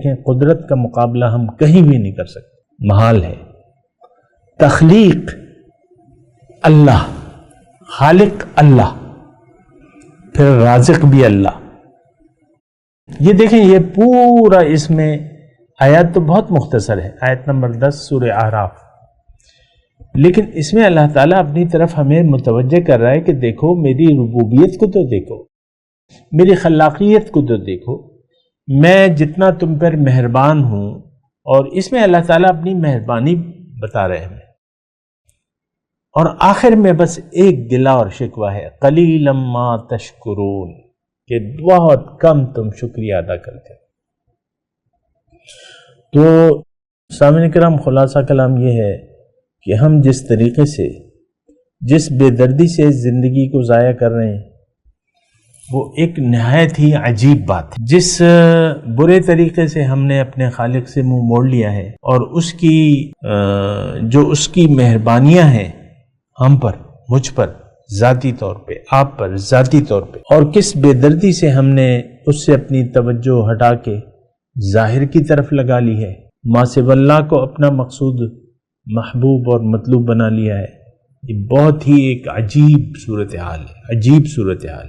دیکھیں قدرت کا مقابلہ ہم کہیں بھی نہیں کر سکتے، محال ہے۔ تخلیق اللہ، خالق اللہ، پھر رازق بھی اللہ۔ یہ دیکھیں یہ پورا اس میں آیات تو بہت مختصر ہے، آیت نمبر 10 سورہ اعراف، لیکن اس میں اللہ تعالیٰ اپنی طرف ہمیں متوجہ کر رہا ہے کہ دیکھو میری ربوبیت کو تو دیکھو، میری خلاقیت کو تو دیکھو، میں جتنا تم پر مہربان ہوں، اور اس میں اللہ تعالیٰ اپنی مہربانی بتا رہے ہیں۔ اور آخر میں بس ایک گلہ اور شکوہ ہے، قلیلا ما تشکرون، کہ بہت کم تم شکریہ ادا کرتے ہو۔ تو سامعین کرام خلاصہ کلام یہ ہے کہ ہم جس طریقے سے، جس بے دردی سے زندگی کو ضائع کر رہے ہیں، وہ ایک نہایت ہی عجیب بات ہے۔ جس برے طریقے سے ہم نے اپنے خالق سے منہ موڑ لیا ہے، اور اس کی جو اس کی مہربانیاں ہیں ہم پر، مجھ پر ذاتی طور پہ، آپ پر ذاتی طور پہ، اور کس بے دردی سے ہم نے اس سے اپنی توجہ ہٹا کے ظاہر کی طرف لگا لی ہے، ما سوی اللہ کو اپنا مقصود، محبوب اور مطلوب بنا لیا ہے۔ یہ بہت ہی ایک عجیب صورتحال ہے، عجیب صورتحال۔